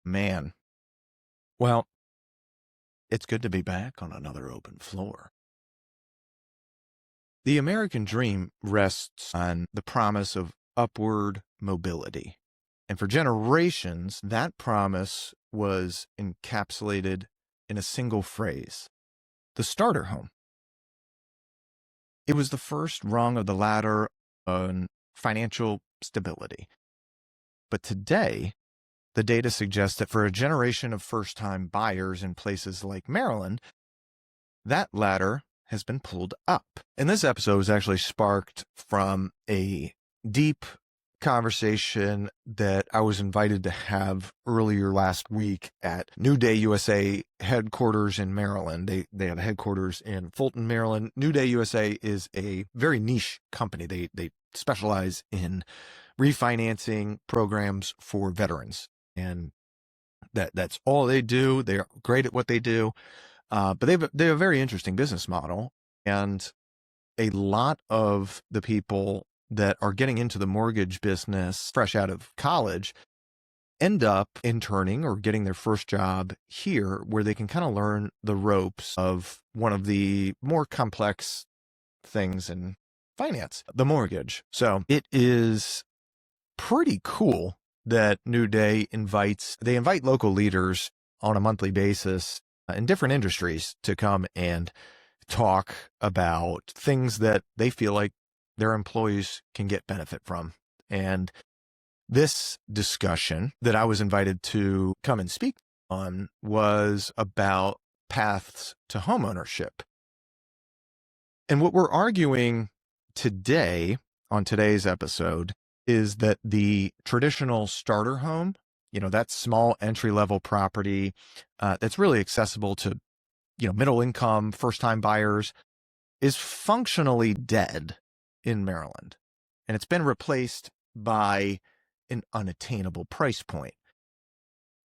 Man, well, it's good to be back on another open floor. The American dream rests on the promise of upward mobility. And for generations, that promise was encapsulated in a single phrase: the starter home. It was the first rung of the ladder on financial stability. But today, the data suggests that for a generation of first-time buyers in places like Maryland, that ladder has been pulled up. And this episode was actually sparked from a deep conversation that I was invited to have earlier last week at NewDay USA headquarters in Maryland. They have headquarters in Fulton, Maryland. NewDay USA is a very niche company. They specialize in refinancing programs for veterans, and that's all they do. They're great at what they do. But they have a very interesting business model, and a lot of the people that are getting into the mortgage business fresh out of college end up interning or getting their first job here, where they can kind of learn the ropes of one of the more complex things in finance, the mortgage. So it is pretty cool that NewDay invite local leaders on a monthly basis in different industries to come and talk about things that they feel like their employees can get benefit from. And this discussion that I was invited to come and speak on was about paths to homeownership. And what we're arguing today on today's episode is that the traditional starter home, that small entry-level property that's really accessible to, middle income, first-time buyers, is functionally dead in Maryland. And it's been replaced by an unattainable price point.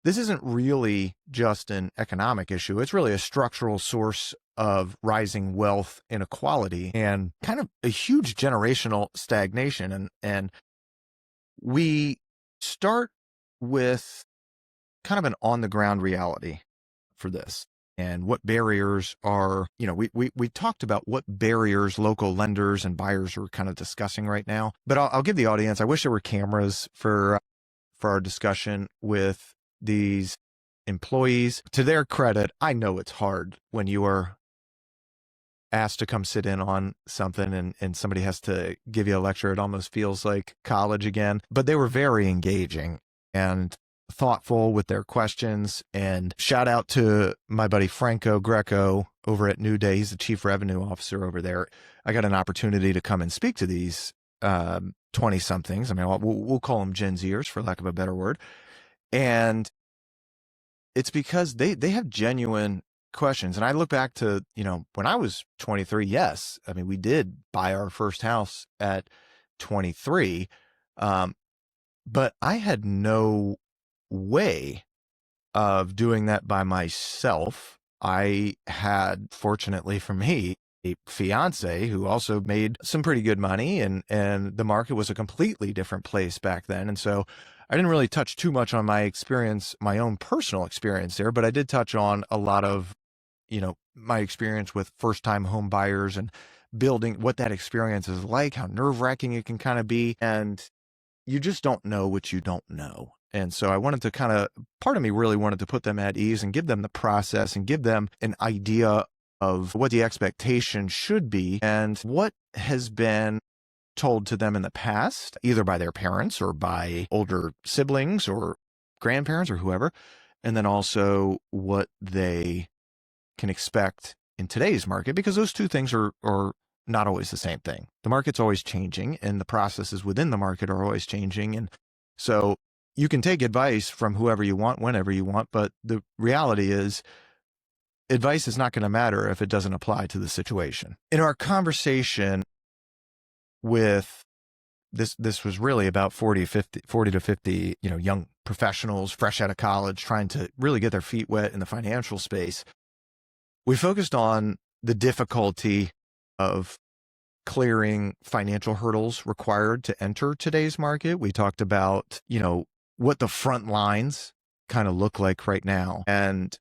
This isn't really just an economic issue. It's really a structural source of rising wealth inequality and kind of a huge generational stagnation. And we start with kind of an on-the-ground reality for this, and what barriers are, we talked about what barriers local lenders and buyers are kind of discussing right now. But I'll give the audience, I wish there were cameras for our discussion with these employees. To their credit, I know it's hard when you are asked to come sit in on something and somebody has to give you a lecture. It almost feels like college again. But they were very engaging and thoughtful with their questions. And shout out to my buddy Franco Greco over at NewDay. He's the chief revenue officer over there. I got an opportunity to come and speak to these 20-somethings. I mean, we'll call them Gen Zers, for lack of a better word. And it's because they have genuine questions. And I look back to, when I was 23, yes, I mean, we did buy our first house at 23. But I had no way of doing that by myself. I had, fortunately for me, a fiance who also made some pretty good money, and the market was a completely different place back then. And so I didn't really touch too much on my experience, my own personal experience there, but I did touch on a lot of, my experience with first-time home buyers and building, what that experience is like, how nerve-wracking it can kind of be. And you just don't know what you don't know. And so I wanted to part of me really wanted to put them at ease and give them the process and give them an idea of what the expectation should be and what has been told to them in the past, either by their parents or by older siblings or grandparents or whoever, and then also what they can expect in today's market, because those two things are not always the same thing. The market's always changing, and the processes within the market are always changing. And so you can take advice from whoever you want, whenever you want, but the reality is advice is not going to matter if it doesn't apply to the situation. In our conversation with this was really about 40 to 50, young professionals fresh out of college trying to really get their feet wet in the financial space. We focused on the difficulty of clearing financial hurdles required to enter today's market. We talked about, what the front lines kind of look like right now. And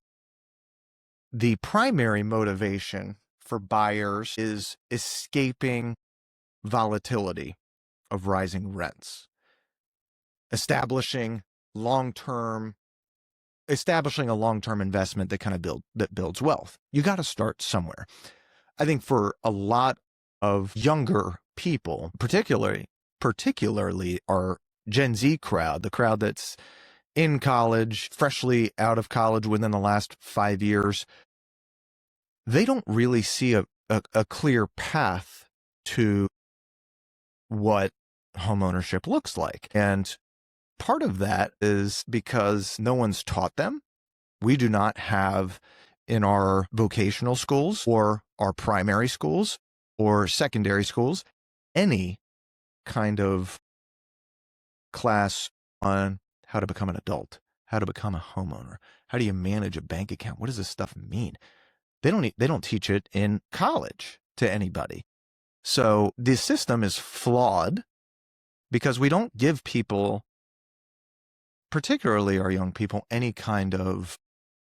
the primary motivation for buyers is escaping volatility of rising rents, establishing a long-term investment that builds wealth. You got to start somewhere. I think for a lot of younger people, particularly our Gen Z crowd, the crowd that's in college, freshly out of college within the last 5 years, they don't really see a clear path to what homeownership looks like. And part of that is because no one's taught them. We do not have in our vocational schools or our primary schools or secondary schools any kind of class on how to become an adult, how to become a homeowner, how do you manage a bank account, what does this stuff mean? They don't teach it in college to anybody. So the system is flawed because we don't give people, particularly our young people, any kind of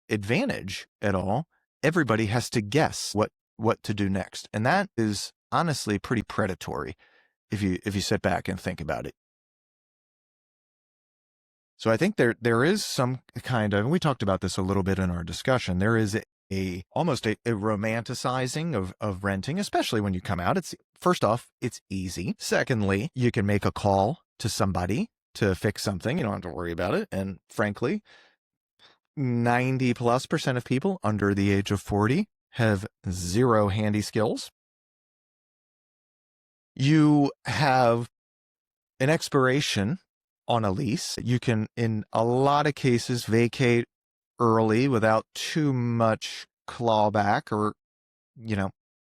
advantage at all. Everybody has to guess what to do next. And that is honestly pretty predatory if you sit back and think about it. So I think there is some kind of, and we talked about this a little bit in our discussion, there is almost a romanticizing of renting, especially when you come out. It's first off, it's easy. Secondly, you can make a call to somebody to fix something. You don't have to worry about it. And frankly, 90+% of people under the age of 40 have zero handy skills. You have an expiration on a lease. You can, in a lot of cases, vacate early without too much clawback, or,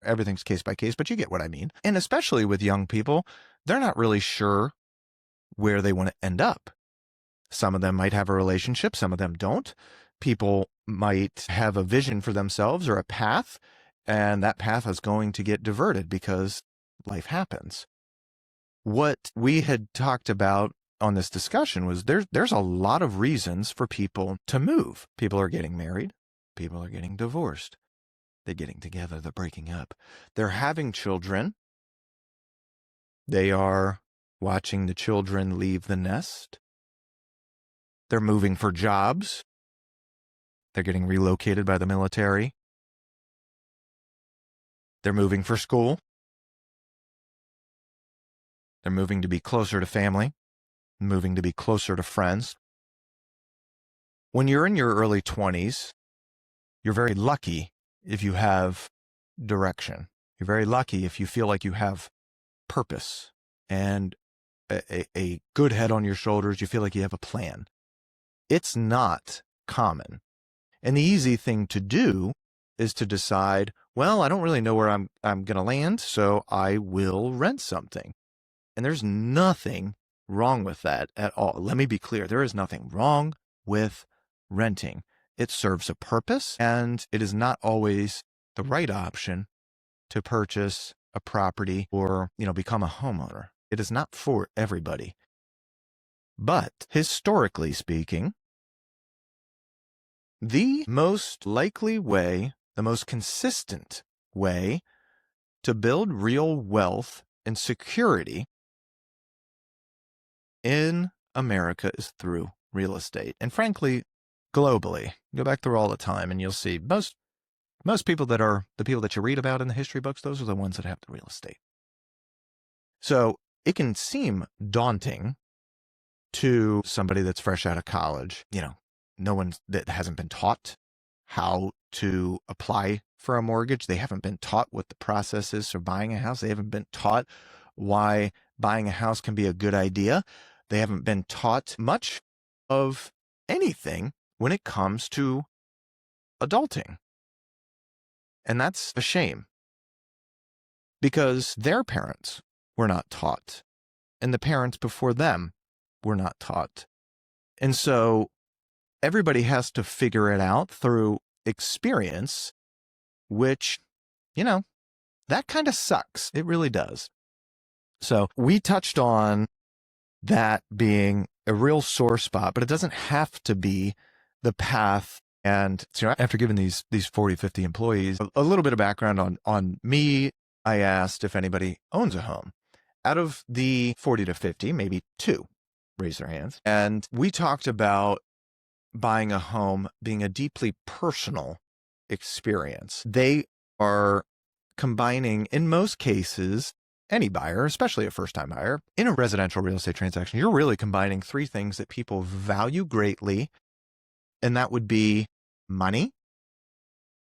everything's case by case, but you get what I mean. And especially with young people, they're not really sure where they want to end up. Some of them might have a relationship, some of them don't. People might have a vision for themselves or a path, and that path is going to get diverted because life happens. What we had talked about on this discussion was there's a lot of reasons for people to move. People are getting married. People are getting divorced. They're getting together. They're breaking up. They're having children. They are watching the children leave the nest. They're moving for jobs. They're getting relocated by the military. They're moving for school. They're moving to be closer to family, moving to be closer to friends. When you're in your early 20s, you're very lucky if you have direction. You're very lucky if you feel like you have purpose and a good head on your shoulders. You feel like you have a plan. It's not common. And the easy thing to do is to decide, well, I don't really know where I'm going to land, so I will rent something. And there's nothing wrong with that at all. Let me be clear. There is nothing wrong with renting. It serves a purpose, and it is not always the right option to purchase a property or, become a homeowner. It is not for everybody. But historically speaking, the most likely way, the most consistent way to build real wealth and security in America is through real estate. And frankly, globally, go back through all the time and you'll see most people that are the people that you read about in the history books, those are the ones that have the real estate. So it can seem daunting to somebody that's fresh out of college. No one that hasn't been taught how to apply for a mortgage. They haven't been taught what the process is for buying a house. They haven't been taught why buying a house can be a good idea. They haven't been taught much of anything when it comes to adulting. And that's a shame, because their parents were not taught, and the parents before them were not taught. And so everybody has to figure it out through experience, which, that kind of sucks. It really does. So we touched on that being a real sore spot, but it doesn't have to be the path. And so after giving these 40, 50 employees a little bit of background on me, I asked if anybody owns a home. Out of the 40 to 50, maybe 2 raised their hands. And we talked about buying a home being a deeply personal experience. They are combining, in most cases, any buyer, especially a first-time buyer, in a residential real estate transaction, you're really combining 3 things that people value greatly, and that would be money,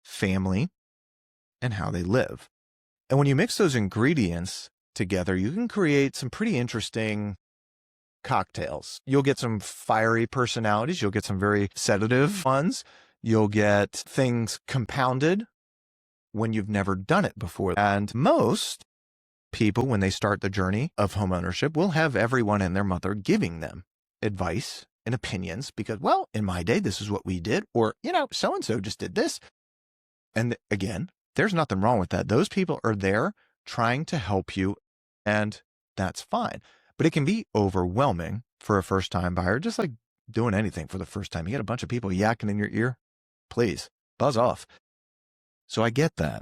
family, and how they live. And when you mix those ingredients together, you can create some pretty interesting cocktails. You'll get some fiery personalities. You'll get some very sedative ones. You'll get things compounded when you've never done it before. And most people, when they start the journey of homeownership, will have everyone and their mother giving them advice and opinions because, well, in my day, this is what we did, or, so-and-so just did this. And again, there's nothing wrong with that. Those people are there trying to help you, and that's fine. But it can be overwhelming for a first-time buyer, just like doing anything for the first time. You get a bunch of people yakking in your ear. Please, buzz off. So I get that.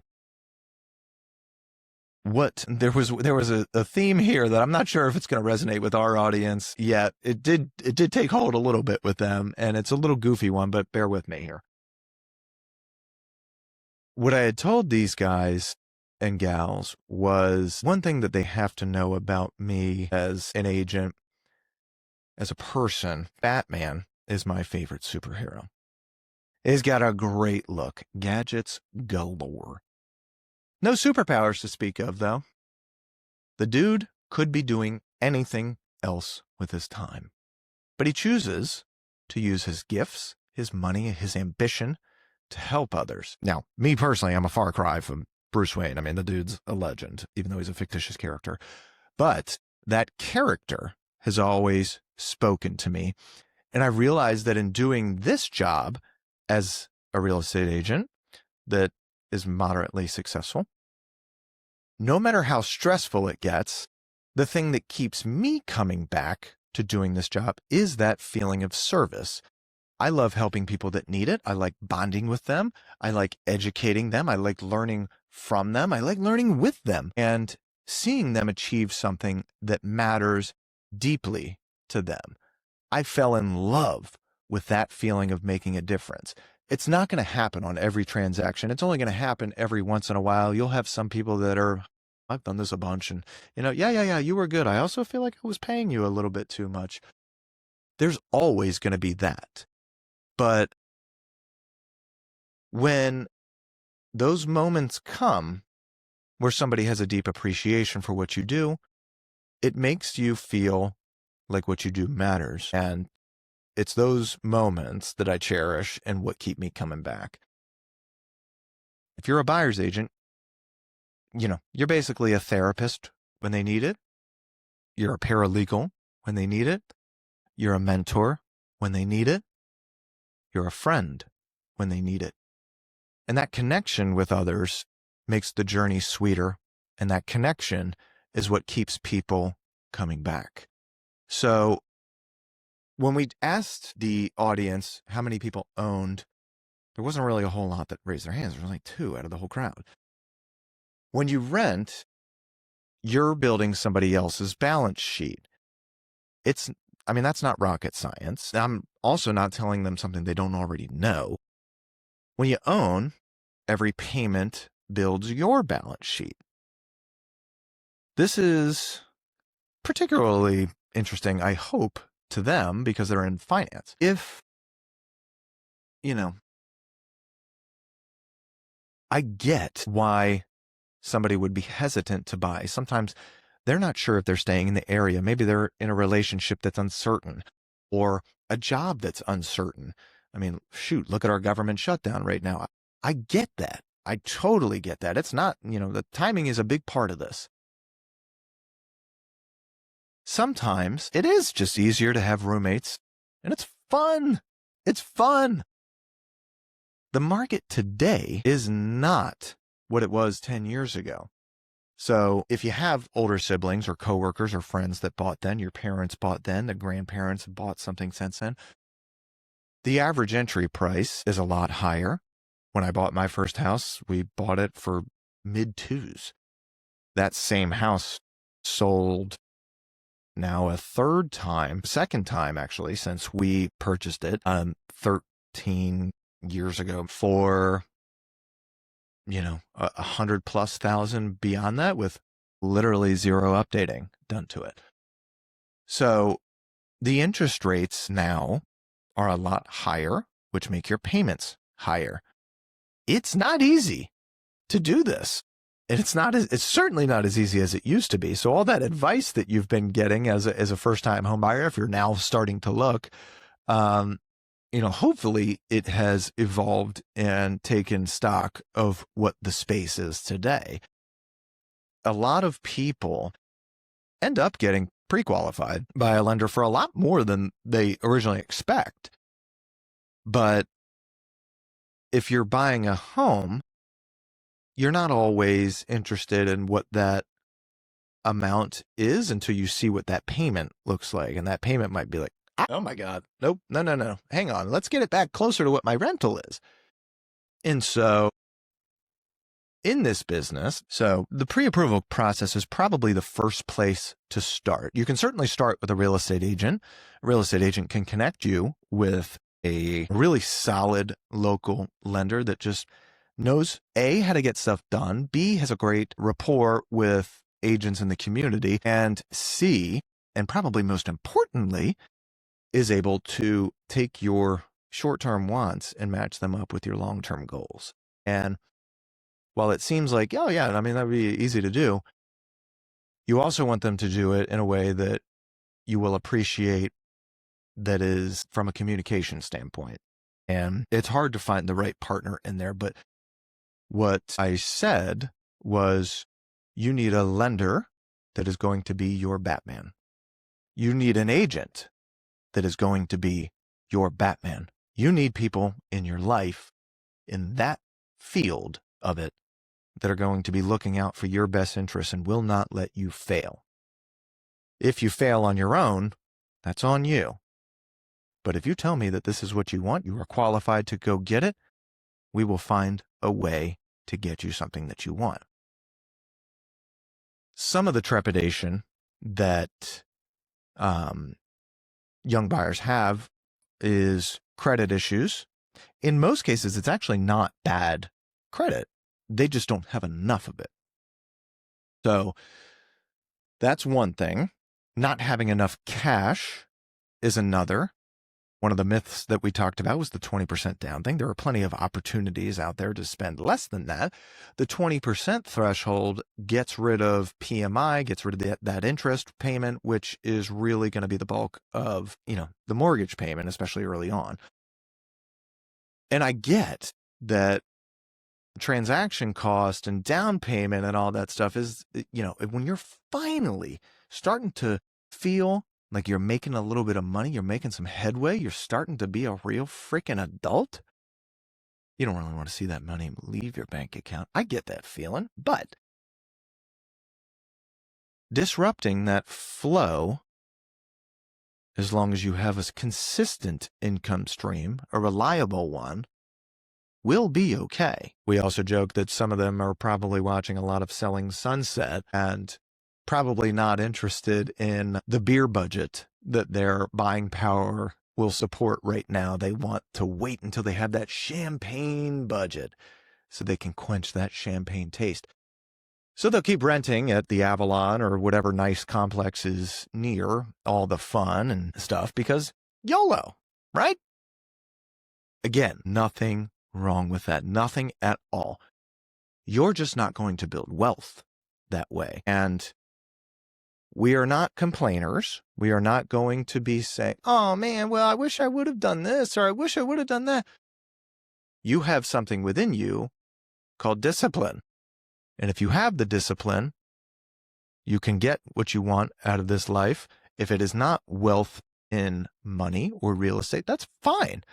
There was a theme here that I'm not sure if it's going to resonate with our audience yet. It did take hold a little bit with them, and it's a little goofy one, but bear with me here. What I had told these guys and gals was one thing that they have to know about me as an agent, as a person. Batman is my favorite superhero. He's got a great look, gadgets galore. No superpowers to speak of, though. The dude could be doing anything else with his time, but he chooses to use his gifts, his money, his ambition to help others. Now, me personally, I'm a far cry from Bruce Wayne. I mean, the dude's a legend, even though he's a fictitious character. But that character has always spoken to me. And I realized that in doing this job as a real estate agent that is moderately successful, no matter how stressful it gets, the thing that keeps me coming back to doing this job is that feeling of service. I love helping people that need it. I like bonding with them. I like educating them. I like learning from them. I like learning with them and seeing them achieve something that matters deeply to them. I fell in love with that feeling of making a difference. It's not going to happen on every transaction. It's only going to happen every once in a while. You'll have some people that are, I've done this a bunch, and, yeah, you were good. I also feel like I was paying you a little bit too much. There's always going to be that. But when those moments come where somebody has a deep appreciation for what you do, it makes you feel like what you do matters. And it's those moments that I cherish and what keep me coming back. If you're a buyer's agent, you're basically a therapist when they need it. You're a paralegal when they need it. You're a mentor when they need it. You're a friend when they need it. And that connection with others makes the journey sweeter. And that connection is what keeps people coming back. So when we asked the audience how many people owned, there wasn't really a whole lot that raised their hands. There was like 2 out of the whole crowd. When you rent, you're building somebody else's balance sheet. That's not rocket science. I'm also not telling them something they don't already know. When you own, every payment builds your balance sheet. This is particularly interesting, I hope, to them because they're in finance. If, I get why somebody would be hesitant to buy. Sometimes they're not sure if they're staying in the area. Maybe they're in a relationship that's uncertain or a job that's uncertain. I mean, shoot, look at our government shutdown right now. I get that. I totally get that. It's not, the timing is a big part of this. Sometimes it is just easier to have roommates, and it's fun. It's fun. The market today is not what it was 10 years ago. So if you have older siblings or coworkers or friends that bought then, your parents bought then, the grandparents bought something since then, The average entry price is a lot higher. When I bought my first house, we bought it for mid-twos. That same house sold now a second time actually, since we purchased it 13 years ago for, $100,000+ beyond that, with literally zero updating done to it. So the interest rates now are a lot higher, which make your payments higher. It's not easy to do this. And it's certainly not as easy as it used to be. So all that advice that you've been getting as a first-time home buyer, if you're now starting to look, hopefully it has evolved and taken stock of what the space is today. A lot of people end up getting pre-qualified by a lender for a lot more than they originally expect. But if you're buying a home, you're not always interested in what that amount is until you see what that payment looks like. And that payment might be like, oh my God, nope, no. Hang on, let's get it back closer to what my rental is. And so in this business, the pre-approval process is probably the first place to start. You can certainly start with a real estate agent. A real estate agent can connect you with a really solid local lender that just knows A, how to get stuff done, B, has a great rapport with agents in the community, and C, and probably most importantly, is able to take your short-term wants and match them up with your long-term goals. And while it seems like, oh yeah, I mean, that'd be easy to do, you also want them to do it in a way that you will appreciate, that is from a communication standpoint. And it's hard to find the right partner in there, but what I said was, you need a lender that is going to be your Batman. You need an agent that is going to be your Batman. You need people in your life in that field of it that are going to be looking out for your best interests and will not let you fail. If you fail on your own, that's on you. But if you tell me that this is what you want, you are qualified to go get it, we will find a way to get you something that you want. Some of the trepidation that young buyers have is credit issues. In most cases, it's actually not bad credit. They just don't have enough of it. So that's one thing. Not having enough cash is another. One of the myths that we talked about was the 20% down thing. There are plenty of opportunities out there to spend less than that. The 20% threshold gets rid of PMI, gets rid of that interest payment, which is really going to be the bulk of, the mortgage payment, especially early on. And I get that transaction cost and down payment and all that stuff is, when you're finally starting to feel like you're making a little bit of money, you're making some headway, you're starting to be a real freaking adult, you don't really want to see that money leave your bank account. I get that feeling, but disrupting that flow, as long as you have a consistent income stream, a reliable one, will be okay. We also joke that some of them are probably watching a lot of Selling Sunset and probably not interested in the beer budget that their buying power will support right now. They want to wait until they have that champagne budget so they can quench that champagne taste. So they'll keep renting at the Avalon or whatever nice complex is near all the fun and stuff because YOLO, right? Again, nothing wrong with that. Nothing at all. You're just not going to build wealth that way. And we are not complainers. We are not going to be saying, oh man, well, I wish I would have done this, or I wish I would have done that. You have something within you called discipline. And if you have the discipline, you can get what you want out of this life. If it is not wealth in money or real estate, that's fine.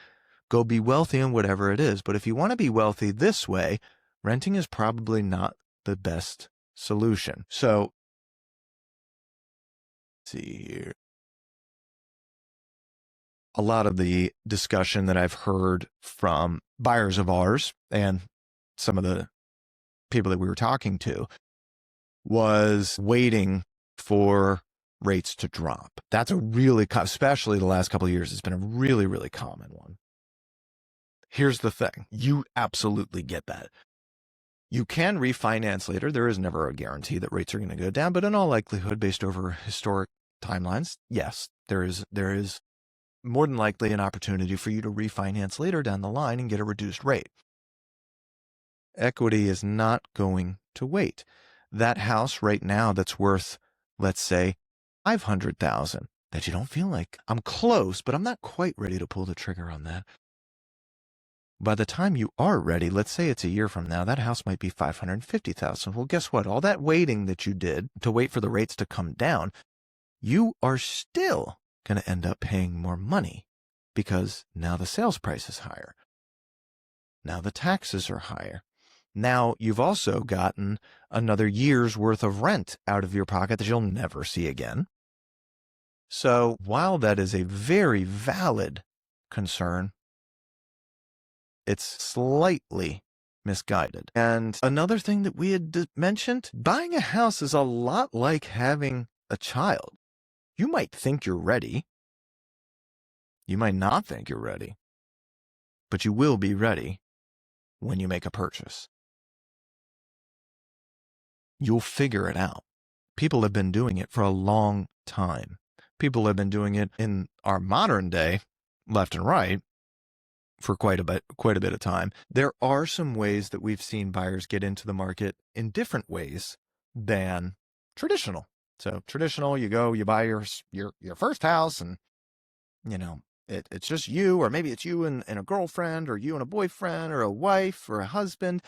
Go be wealthy in whatever it is. But if you want to be wealthy this way, renting is probably not the best solution. So, let's see here. a lot of the discussion that I've heard from buyers of ours and some of the people that we were talking to was waiting for rates to drop. That's a really, especially the last couple of years, it's been a really, really common one. Here's the thing. You absolutely get that. You can refinance later. There is never a guarantee that rates are going to go down, but in all likelihood, based over historic timelines, yes, there is more than likely an opportunity for you to refinance later down the line and get a reduced rate. Equity is not going to wait. That house right now that's worth, let's say, $500,000, that you don't feel like I'm close, but I'm not quite ready to pull the trigger on that. By the time you are ready, let's say it's a year from now, that house might be $550,000. Well, guess what? All that waiting that you did to wait for the rates to come down, you are still going to end up paying more money because now the sales price is higher. Now the taxes are higher. Now you've also gotten another year's worth of rent out of your pocket that you'll never see again. So while that is a very valid concern, it's slightly misguided. And another thing that we had mentioned, buying a house is a lot like having a child. You might think you're ready. You might not think you're ready, but you will be ready when you make a purchase. You'll figure it out. People have been doing it for a long time. People have been doing it in our modern day, left and right, for quite a bit of time. There are some ways that we've seen buyers get into the market in different ways than traditional. So traditional, you go, you buy your first house, and it's just you, or maybe it's you and a girlfriend, or you and a boyfriend, or a wife, or a husband,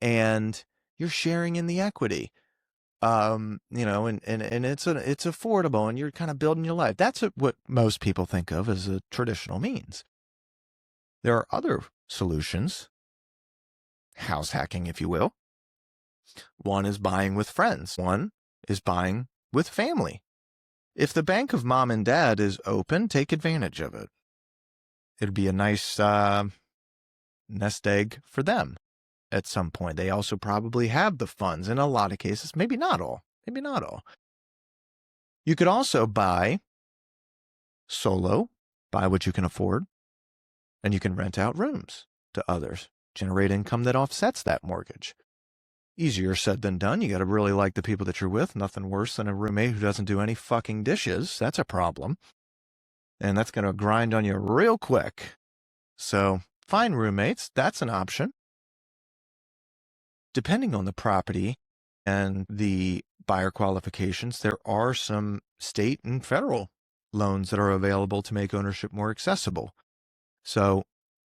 and you're sharing in the equity. And it's affordable, and you're kind of building your life. That's what most people think of as a traditional means. There are other solutions, house hacking, if you will. One is buying with friends. One is buying with family. If the bank of mom and dad is open, take advantage of it. It'd be a nice nest egg for them at some point. They also probably have the funds in a lot of cases, maybe not all. You could also buy solo, buy what you can afford, and you can rent out rooms to others, generate income that offsets that mortgage. Easier said than done. You got to really like the people that you're with. Nothing worse than a roommate who doesn't do any fucking dishes. That's a problem. And that's going to grind on you real quick. So find roommates. That's an option. Depending on the property and the buyer qualifications, there are some state and federal loans that are available to make ownership more accessible. So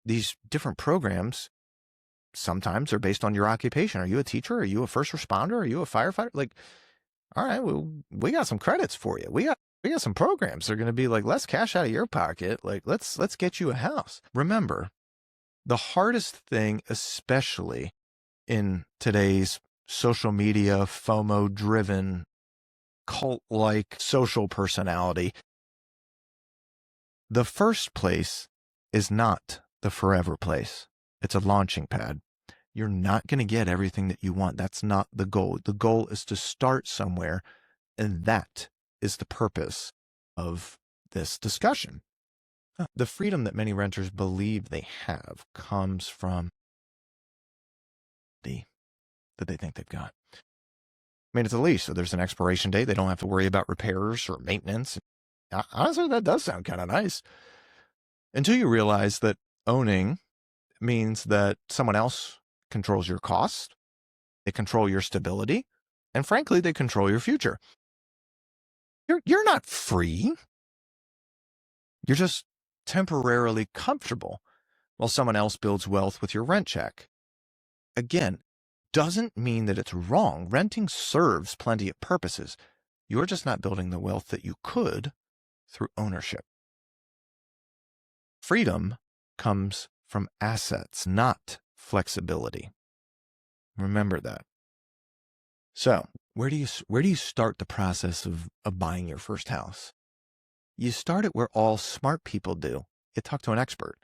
these different programs sometimes are based on your occupation. Are you a teacher? Are you a first responder? Are you a firefighter? Like, all right, well, we got some credits for you. We got some programs that are going to be like, less cash out of your pocket. Like, let's get you a house. Remember, the hardest thing, especially in today's social media, FOMO-driven, cult-like social personality, the first place is not the forever place. It's a launching pad. You're not going to get everything that you want. That's not the goal. The goal is to start somewhere, and that is the purpose of this discussion. The freedom that many renters believe they have comes from that they think they've got. I mean, it's a lease, so there's an expiration date. They don't have to worry about repairs or maintenance. Honestly, that does sound kind of nice. Until you realize that owning means that someone else controls your cost, they control your stability, and frankly, they control your future. You're not free. You're just temporarily comfortable while someone else builds wealth with your rent check. Again, doesn't mean that it's wrong. Renting serves plenty of purposes. You're just not building the wealth that you could through ownership. Freedom comes from assets, not flexibility. Remember that. So, where do you start the process of buying your first house? You start it where all smart people do. You talk to an expert.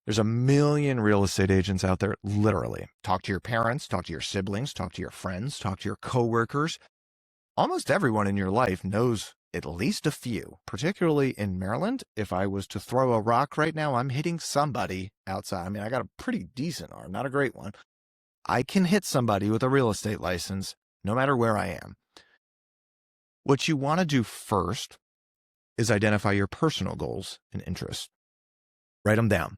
There's a million real estate agents out there, literally. Talk to your parents, talk to your siblings, talk to your friends, talk to your coworkers. Almost everyone in your life knows at least a few, particularly in Maryland. If I was to throw a rock right now, I'm hitting somebody outside. I mean, I got a pretty decent arm, not a great one. I can hit somebody with a real estate license no matter where I am. What you want to do first is identify your personal goals and interests. Write them down.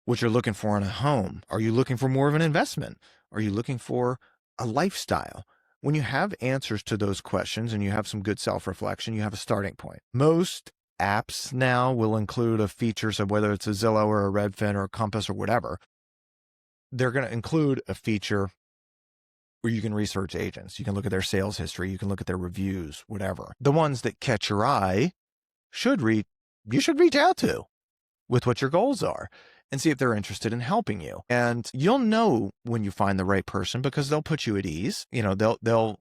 What you're looking for in a home. Are you looking for more of an investment? Are you looking for a lifestyle? When you have answers to those questions and you have some good self-reflection, you have a starting point. Most apps now will include a feature, so whether it's a Zillow or a Redfin or a Compass or whatever, they're going to include a feature where you can research agents. You can look at their sales history. You can look at their reviews, whatever. The ones that catch your eye you should reach out to with what your goals are and see if they're interested in helping you. And you'll know when you find the right person because they'll put you at ease. You know, they'll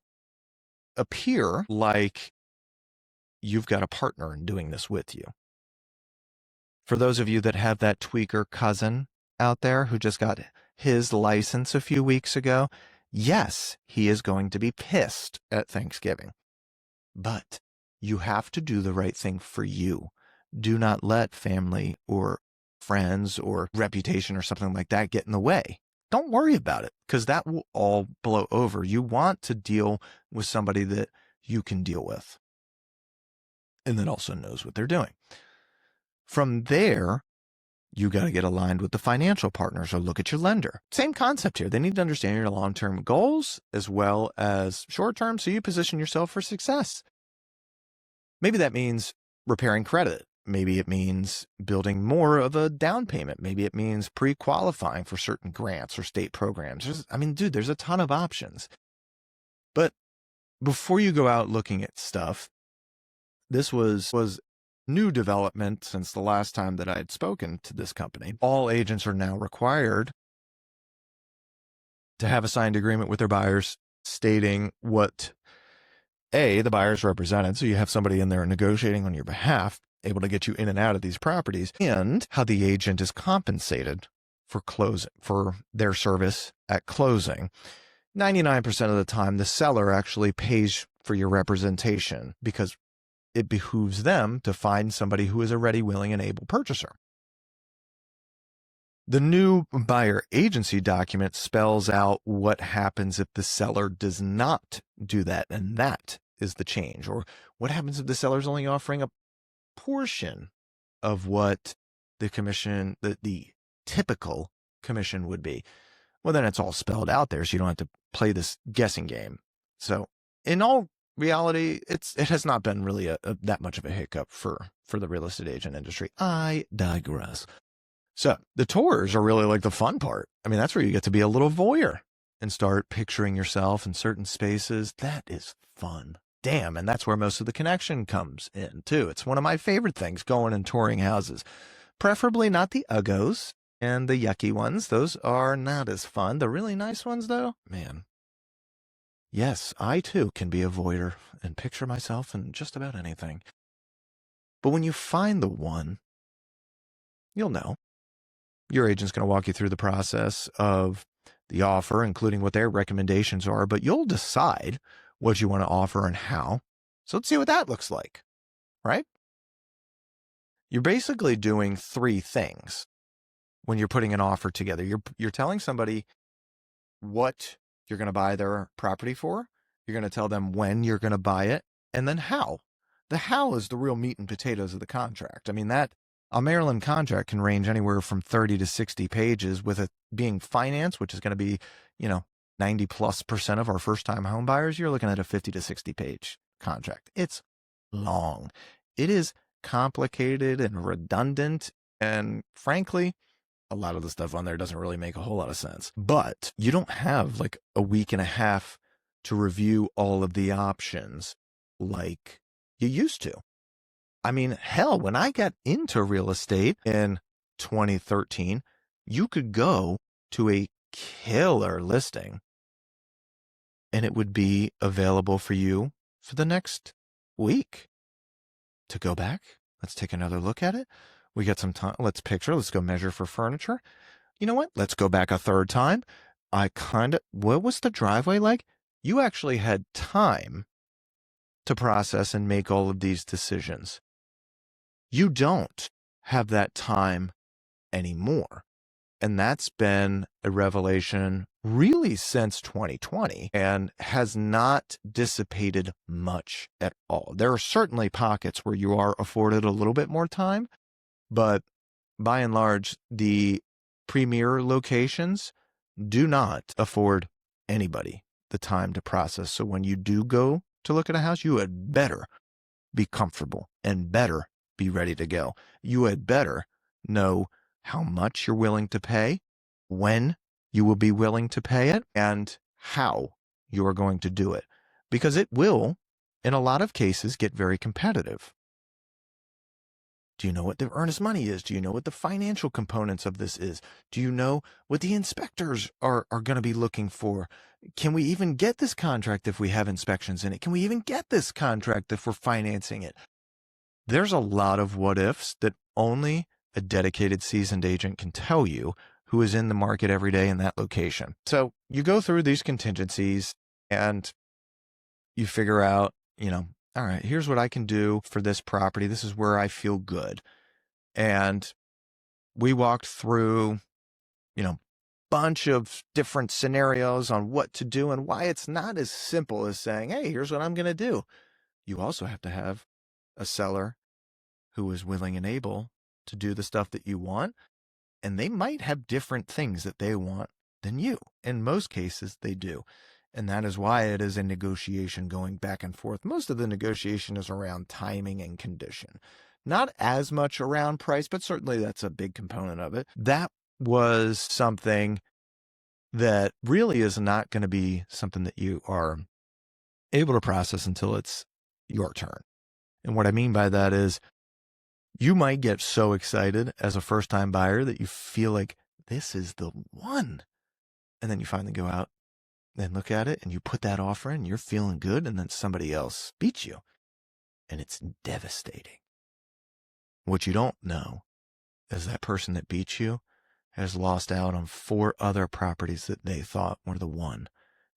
appear like you've got a partner in doing this with you. For those of you that have that tweaker cousin out there who just got his license a few weeks ago, yes, he is going to be pissed at Thanksgiving. But you have to do the right thing for you. Do not let family or friends or reputation or something like that get in the way. Don't worry about it because that will all blow over. You want to deal with somebody that you can deal with and that also knows what they're doing. From there, you got to get aligned with the financial partners or look at your lender. Same concept here. They need to understand your long-term goals as well as short-term so you position yourself for success. Maybe that means repairing credit. Maybe it means building more of a down payment. Maybe it means pre-qualifying for certain grants or state programs. There's a ton of options. But before you go out looking at stuff, this was new development since the last time that I had spoken to this company. All agents are now required to have a signed agreement with their buyers stating what the buyers represented. So you have somebody in there negotiating on your behalf, able to get you in and out of these properties, and how the agent is compensated for closing, for their service at closing. 99% of the time, the seller actually pays for your representation because it behooves them to find somebody who is a ready, willing, and able purchaser. The new buyer agency document spells out what happens if the seller does not do that, and that is the change. Or what happens if the seller's only offering a portion of what the commission, the typical commission would be. Well, then it's all spelled out there, so you don't have to play this guessing game. So in all reality, it has not been really that much of a hiccup for the real estate agent industry. I digress. So the tours are really like the fun part. I mean, that's where you get to be a little voyeur and start picturing yourself in certain spaces. That is fun. Damn. And that's where most of the connection comes in too. It's one of my favorite things, going and touring houses, preferably not the uggos and the yucky ones. Those are not as fun. The really nice ones though, man. Yes, I too can be a voyeur and picture myself in just about anything. But when you find the one, you'll know. Your agent's going to walk you through the process of the offer, including what their recommendations are, but you'll decide what you want to offer and how. So let's see what that looks like, right? You're basically doing three things when you're putting an offer together. You're telling somebody what you're going to buy their property for. You're going to tell them when you're going to buy it, and then how. The how is the real meat and potatoes of the contract. I mean, a Maryland contract can range anywhere from 30 to 60 pages, with it being finance, which is going to be, 90+% of our first-time home buyers. You're looking at a 50 to 60 page contract. It's long. It is complicated and redundant. And frankly, a lot of the stuff on there doesn't really make a whole lot of sense. But you don't have like a week and a half to review all of the options like you used to. I mean, hell, when I got into real estate in 2013, you could go to a killer listing and it would be available for you for the next week. to go back. Let's take another look at it. We got some time. Let's go measure for furniture. You know what? Let's go back a third time. What was the driveway like? You actually had time to process and make all of these decisions. You don't have that time anymore. And that's been a revelation really since 2020 and has not dissipated much at all. There are certainly pockets where you are afforded a little bit more time, but by and large, the premier locations do not afford anybody the time to process. So when you do go to look at a house, you had better be comfortable and better be ready to go. You had better know how much you're willing to pay, when you will be willing to pay it, and how you are going to do it. Because it will, in a lot of cases, get very competitive. Do you know what the earnest money is? Do you know what the financial components of this is? Do you know what the inspectors are going to be looking for? Can we even get this contract if we have inspections in it? Can we even get this contract if we're financing it? There's a lot of what ifs that only a dedicated seasoned agent can tell you who is in the market every day in that location. So you go through these contingencies and you figure out, all right, here's what I can do for this property. This is where I feel good. And we walked through, bunch of different scenarios on what to do and why it's not as simple as saying, hey, here's what I'm going to do. You also have to have a seller who is willing and able to do the stuff that you want. And they might have different things that they want than you. In most cases, they do. And that is why it is a negotiation going back and forth. Most of the negotiation is around timing and condition. Not as much around price, but certainly that's a big component of it. That was something that really is not going to be something that you are able to process until it's your turn. And what I mean by that is you might get so excited as a first-time buyer that you feel like this is the one. And then you finally go out and look at it and you put that offer in, you're feeling good, and then somebody else beats you. And it's devastating. What you don't know is that person that beats you has lost out on 4 other properties that they thought were the one.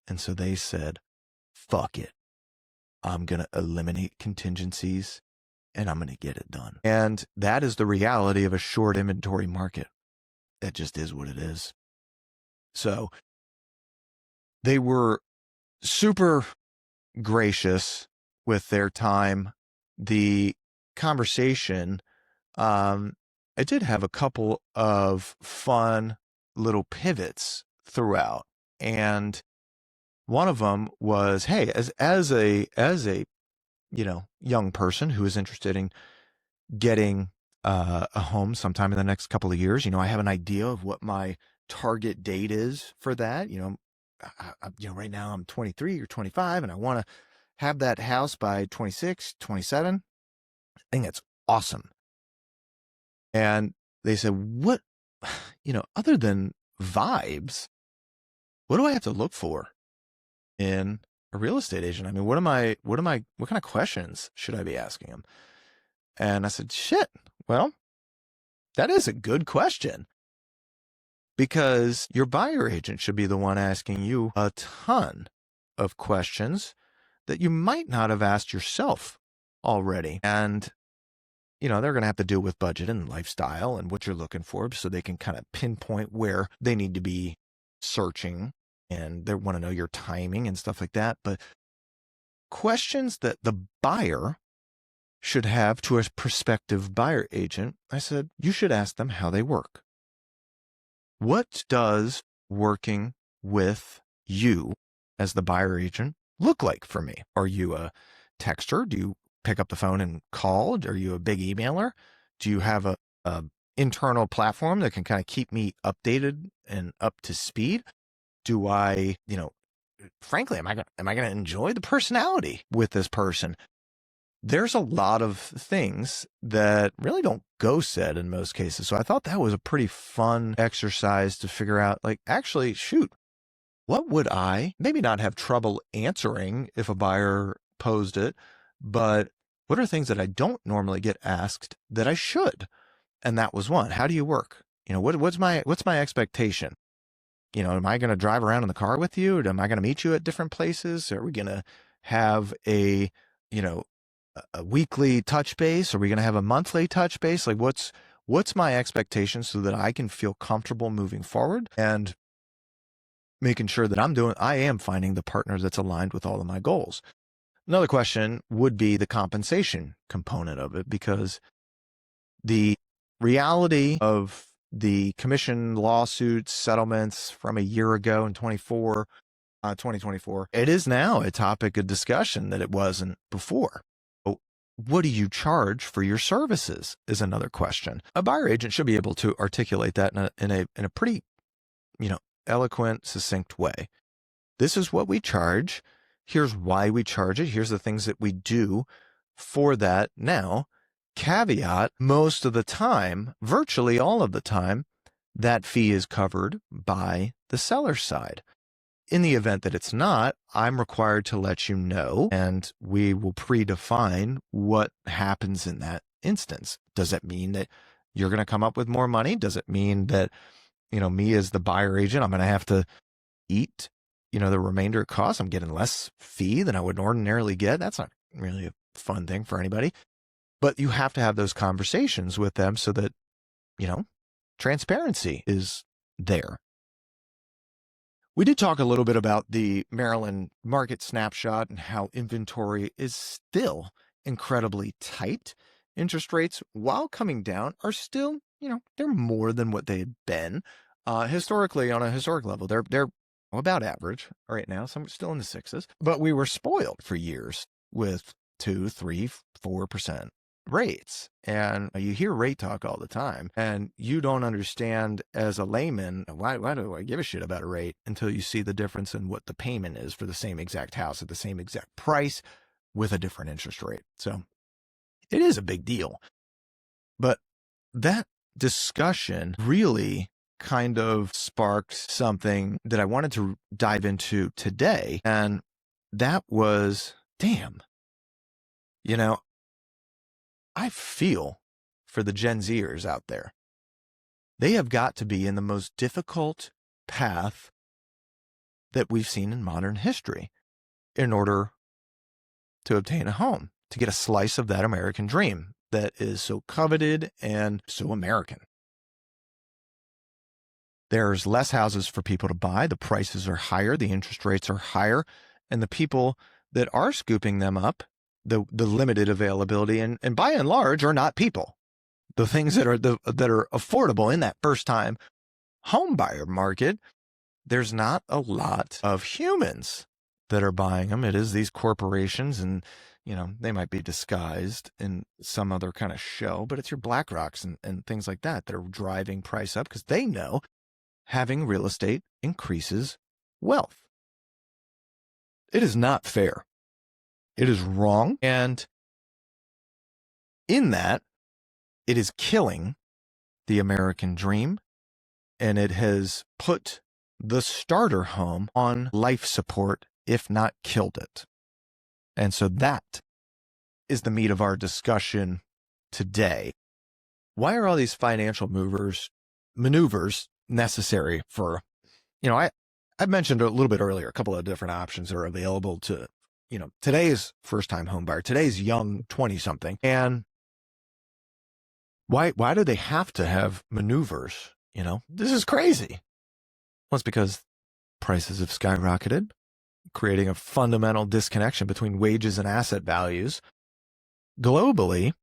And so they said, fuck it. I'm going to eliminate contingencies and I'm going to get it done. And that is the reality of a short inventory market. That just is what it is. So they were super gracious with their time. The conversation, I did have a couple of fun little pivots throughout. And one of them was, hey, as a young person who is interested in getting a home sometime in the next couple of years, I have an idea of what my target date is for that. Right now I'm 23 or 25 and I want to have that house by 26, 27. I think that's awesome. And they said, what, other than vibes, what do I have to look for in a real estate agent? I mean, what kind of questions should I be asking them? And I said, shit, well, that is a good question, because your buyer agent should be the one asking you a ton of questions that you might not have asked yourself already. And, they're going to have to deal with budget and lifestyle and what you're looking for, so they can kind of pinpoint where they need to be searching, and they want to know your timing and stuff like that. But questions that the buyer should have to a prospective buyer agent, I said, you should ask them how they work. What does working with you as the buyer agent look like for me? Are you a texter? Do you pick up the phone and call? Are you a big emailer? Do you have a internal platform that can kind of keep me updated and up to speed? Do I, frankly, am I going to enjoy the personality with this person? There's a lot of things that really don't go said in most cases. So I thought that was a pretty fun exercise to figure out, actually, shoot, what would I maybe not have trouble answering if a buyer posed it, but What are things that I don't normally get asked that I should? And that was one. How do you work? What's my expectation? Am I going to drive around in the car with you? Or am I going to meet you at different places? Are we going to have a weekly touch base? Are we going to have a monthly touch base? Like what's my expectation so that I can feel comfortable moving forward and making sure that I am finding the partner that's aligned with all of my goals. Another question would be the compensation component of it, because the reality of the commission lawsuits, settlements from a year ago in 2024, it is now a topic of discussion that it wasn't before. What do you charge for your services is another question. A buyer agent should be able to articulate that in a pretty, eloquent, succinct way. This is what we charge. Here's why we charge it. Here's the things that we do for that. Now, caveat, most of the time, virtually all of the time, that fee is covered by the seller side. In the event that it's not, I'm required to let you know, and we will predefine what happens in that instance. Does it mean that you're going to come up with more money? Does it mean that, me as the buyer agent, I'm going to have to eat, the remainder costs? I'm getting less fee than I would ordinarily get. That's not really a fun thing for anybody. But you have to have those conversations with them so that, transparency is there. We did talk a little bit about the Maryland market snapshot and how inventory is still incredibly tight. Interest rates, while coming down, are still, they're more than what they had been. Historically, on a historic level, they're about average right now. Some still in the sixes, but we were spoiled for years with 2, 3, 4% rates. And you hear rate talk all the time, and you don't understand as a layman, why do I give a shit about a rate until you see the difference in what the payment is for the same exact house at the same exact price with a different interest rate. So it is a big deal. But that discussion really kind of sparked something that I wanted to dive into today. And that was, damn, I feel for the Gen Zers out there. They have got to be in the most difficult path that we've seen in modern history in order to obtain a home, to get a slice of that American dream that is so coveted and so American. There's less houses for people to buy. The prices are higher. The interest rates are higher. And the people that are scooping them up, the limited availability, and by and large are not people. The things that are affordable in that first time home buyer market, there's not a lot of humans that are buying them. It is these corporations, and they might be disguised in some other kind of show, but it's your BlackRocks and things like that that are driving price up because they know having real estate increases wealth. It is not fair. It is wrong. And in that, it is killing the American dream. And it has put the starter home on life support, if not killed it. And so that is the meat of our discussion today. Why are all these financial maneuvers necessary for, I mentioned a little bit earlier, a couple of different options that are available to, today's first-time home buyer, today's young 20-something. And why do they have to have maneuvers? This is crazy. Well, it's because prices have skyrocketed, creating a fundamental disconnection between wages and asset values. Globally,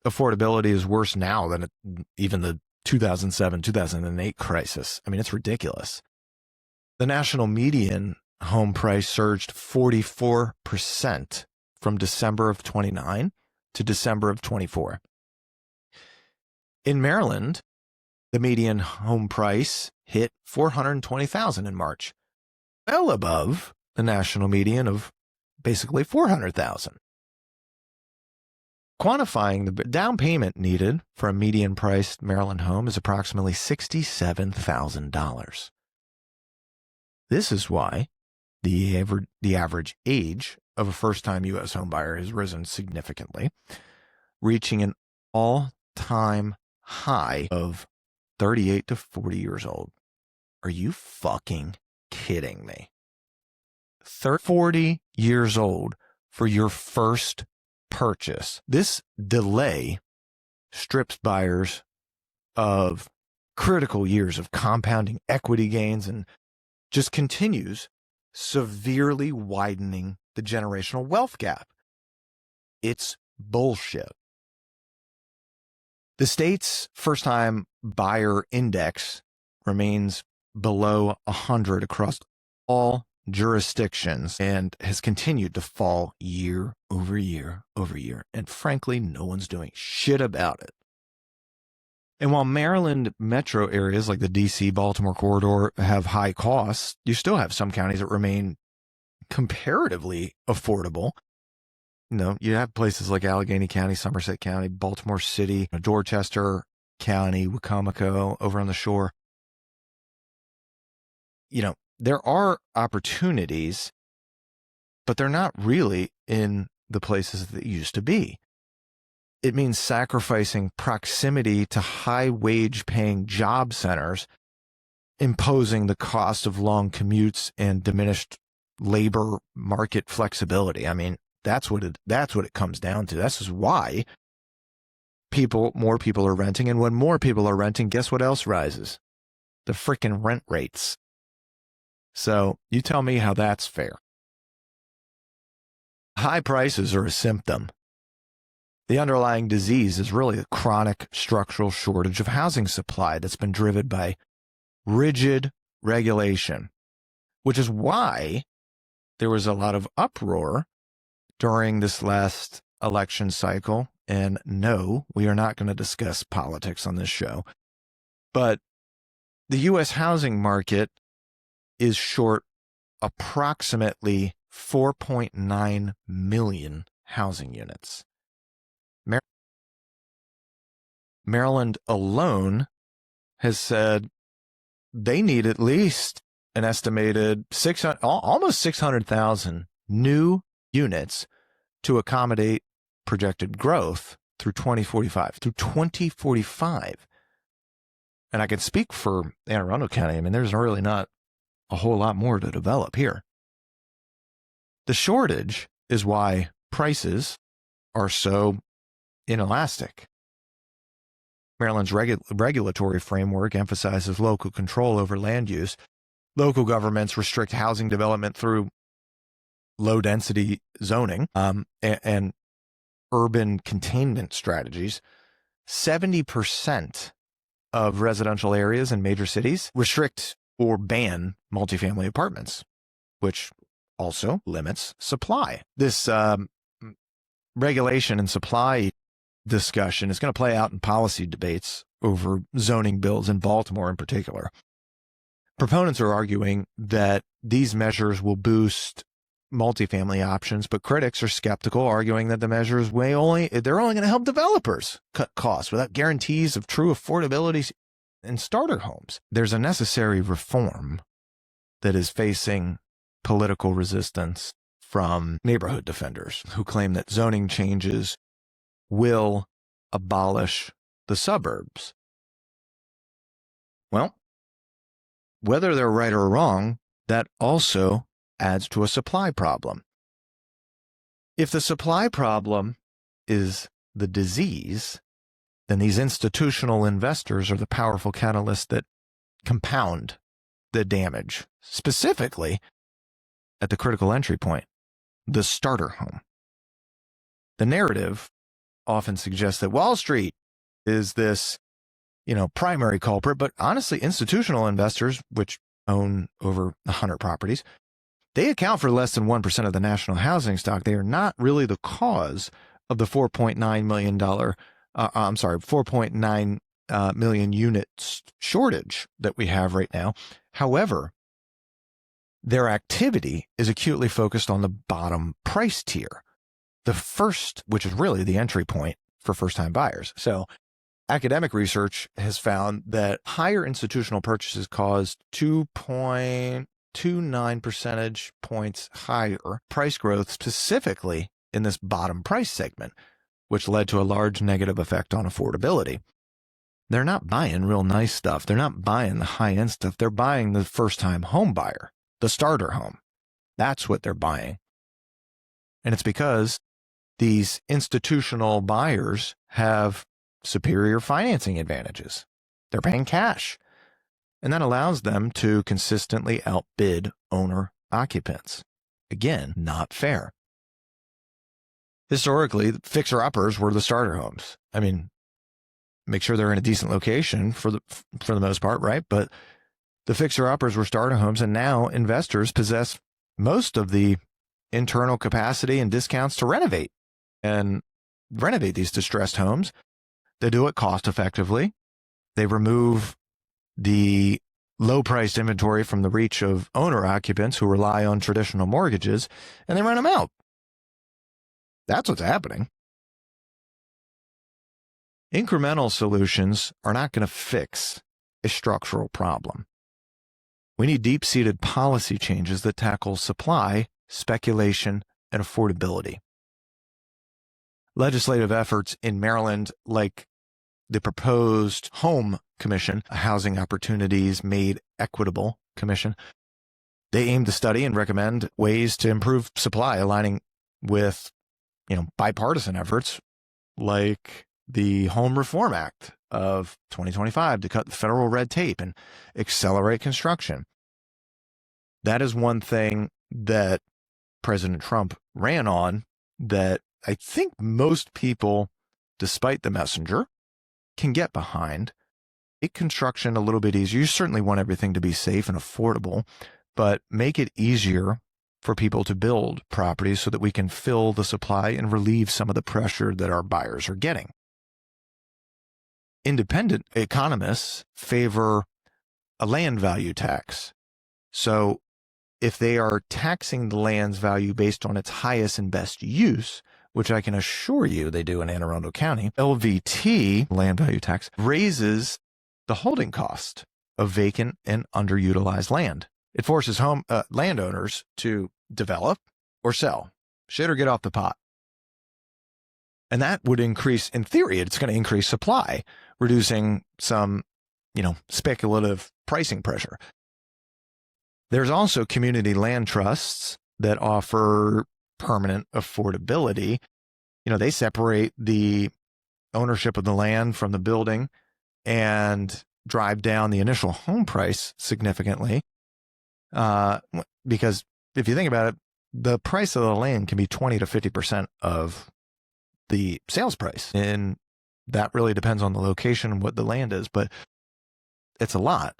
affordability is worse now than even the 2007, 2008 crisis. I mean, it's ridiculous. The national median home price surged 44% from December of 29 to December of 24. In Maryland, the median home price hit $420,000 in March, well above the national median of basically $400,000. Quantifying the down payment needed for a median priced Maryland home is approximately $67,000. This is why the average age of a first-time U.S. home buyer has risen significantly, reaching an all-time high of 38 to 40 years old. Are you fucking kidding me? 40 years old for your first purchase. This delay strips buyers of critical years of compounding equity gains and just continues severely widening the generational wealth gap. It's bullshit. The state's first-time buyer index remains below 100 across all jurisdictions and has continued to fall year over year over year. And frankly, no one's doing shit about it. And while Maryland metro areas like the DC, Baltimore corridor have high costs, you still have some counties that remain comparatively affordable. You know, you have places like Allegheny County, Somerset County, Baltimore City, Dorchester County, Wicomico over on the shore. You know, there are opportunities, but they're not really in the places that used to be. It means sacrificing proximity to high wage paying job centers, imposing the cost of long commutes and diminished labor market flexibility. I mean, that's what it comes down to. This is why more people are renting. And when more people are renting, guess what else rises? The freaking rent rates. So you tell me how that's fair. High prices are a symptom. The underlying disease is really a chronic structural shortage of housing supply that's been driven by rigid regulation, which is why there was a lot of uproar during this last election cycle. And no, we are not going to discuss politics on this show. But the U.S. housing market is short approximately 4.9 million housing units. Maryland alone has said they need at least an estimated almost 600,000 new units to accommodate projected growth through 2045. And I can speak for Anne Arundel County. I mean, there's really not a whole lot more to develop here. The shortage is why prices are so inelastic. Maryland's regulatory framework emphasizes local control over land use. Local governments restrict housing development through low-density zoning and urban containment strategies. 70% of residential areas in major cities restrict or ban multifamily apartments, which also limits supply. This regulation and supply discussion is going to play out in policy debates over zoning bills in Baltimore in particular. Proponents are arguing that these measures will boost multifamily options, but critics are skeptical, arguing that the measures they're only going to help developers cut costs without guarantees of true affordability in starter homes. There's a necessary reform that is facing political resistance from neighborhood defenders who claim that zoning changes will abolish the suburbs. Well, whether they're right or wrong, that also adds to a supply problem. If the supply problem is the disease, then these institutional investors are the powerful catalysts that compound the damage, specifically at the critical entry point, the starter home. The narrative often suggests that Wall Street is this, primary culprit, but honestly, institutional investors, which own over 100 properties, they account for less than 1% of the national housing stock. They are not really the cause of the $4.9 million units shortage that we have right now. However, their activity is acutely focused on the bottom price tier, the first, which is really the entry point for first-time buyers. So academic research has found that higher institutional purchases caused 9 percentage points higher price growth specifically in this bottom price segment, which led to a large negative effect on affordability. They're not buying real nice stuff. They're not buying the high-end stuff. They're buying the first-time home buyer, the starter home. That's what they're buying. And it's because these institutional buyers have superior financing advantages. They're paying cash. And that allows them to consistently outbid owner occupants. Again, not fair. Historically, fixer-uppers were the starter homes. I mean, make sure they're in a decent location for the most part, right? But the fixer-uppers were starter homes, and now investors possess most of the internal capacity and discounts to renovate these distressed homes. They do it cost effectively. They remove the low-priced inventory from the reach of owner occupants who rely on traditional mortgages, and they rent them out. That's what's happening. Incremental solutions are not going to fix a structural problem. We need deep-seated policy changes that tackle supply, speculation, and affordability. Legislative efforts in Maryland, like the proposed Home Commission, a Housing Opportunities Made Equitable Commission, they aim to study and recommend ways to improve supply, aligning with, bipartisan efforts like the Home Reform Act of 2025 to cut the federal red tape and accelerate construction. That is one thing that President Trump ran on that I think most people, despite the messenger, can get behind. Make construction a little bit easier. You certainly want everything to be safe and affordable, but make it easier for people to build properties so that we can fill the supply and relieve some of the pressure that our buyers are getting. Independent economists favor a land value tax. So if they are taxing the land's value based on its highest and best use, which I can assure you they do in Anne Arundel County, LVT, land value tax, raises the holding cost of vacant and underutilized land. It forces landowners to develop or sell, shit or get off the pot. And that would increase, in theory, it's going to increase supply, reducing some, speculative pricing pressure. There's also community land trusts that offer permanent affordability. They separate the ownership of the land from the building and drive down the initial home price significantly. Because if you think about it, the price of the land can be 20 to 50% of the sales price. And that really depends on the location and what the land is, but it's a lot.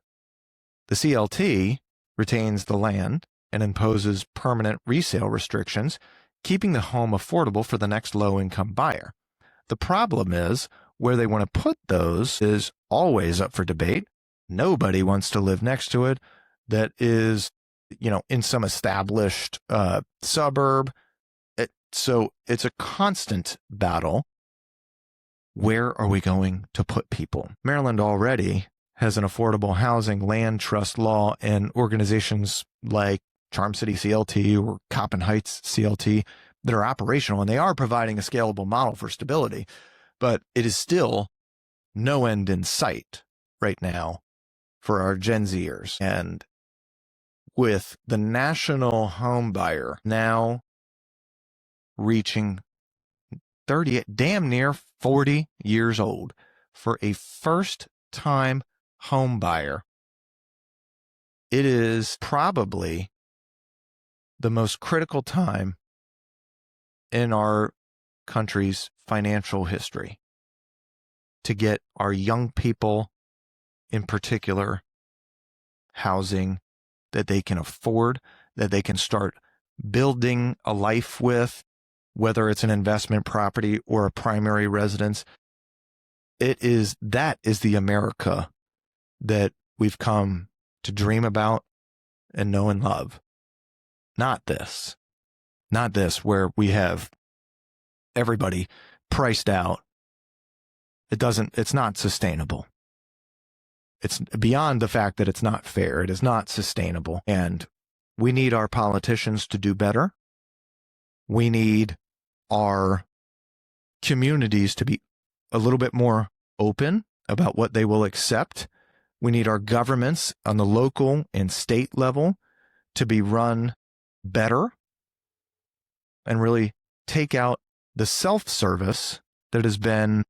The CLT retains the land and imposes permanent resale restrictions, keeping the home affordable for the next low-income buyer. The problem is where they want to put those is always up for debate. Nobody wants to live next to it that is, in some established suburb. So it's a constant battle. Where are we going to put people? Maryland already has an affordable housing land trust law, and organizations like Charm City CLT or Coppin Heights CLT that are operational, and they are providing a scalable model for stability, but it is still no end in sight right now for our Gen Zers. And with the national home buyer now reaching 30, damn near 40 years old for a first-time home buyer, it is probably the most critical time in our country's financial history to get our young people, in particular, housing that they can afford, that they can start building a life with, whether it's an investment property or a primary residence. That is the America that we've come to dream about and know and love. Not this where we have everybody priced out. It's not sustainable. It's beyond the fact that it's not fair. It is not sustainable. And We need our politicians to do better. We need our communities to be a little bit more open about what they will accept. We need our governments on the local and state level to be run better and really take out the self-service that has been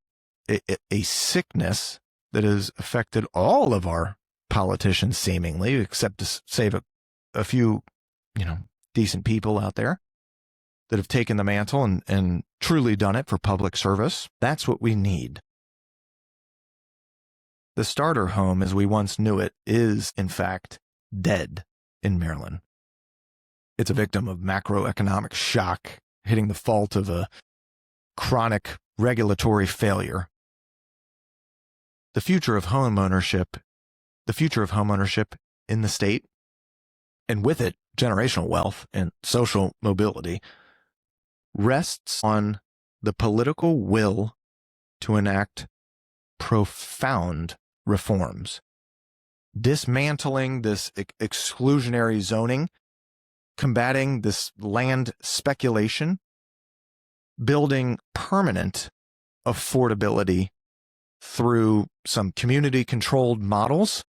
a sickness that has affected all of our politicians seemingly, except to save a few, decent people out there that have taken the mantle and truly done it for public service. That's what we need. The starter home, as we once knew it, is, in fact, dead in Maryland. It's a victim of macroeconomic shock, hitting the fault of a chronic regulatory failure. The future of homeownership in the state, and with it, generational wealth and social mobility, rests on the political will to enact profound reforms, dismantling this exclusionary zoning, combating this land speculation, building permanent affordability through some community-controlled models.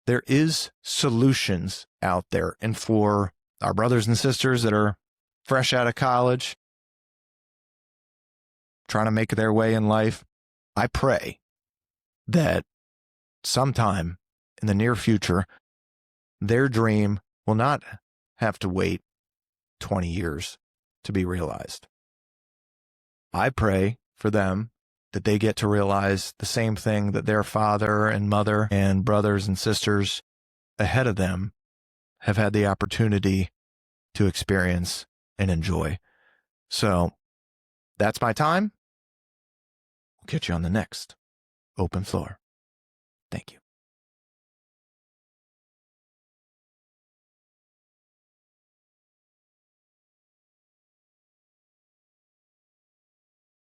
There is solutions out there. And for our brothers and sisters that are fresh out of college, trying to make their way in life, I pray that sometime in the near future, their dream will not have to wait 20 years to be realized. I pray for them that they get to realize the same thing that their father and mother and brothers and sisters ahead of them have had the opportunity to experience and enjoy. So that's my time. We'll catch you on the next Open Floor.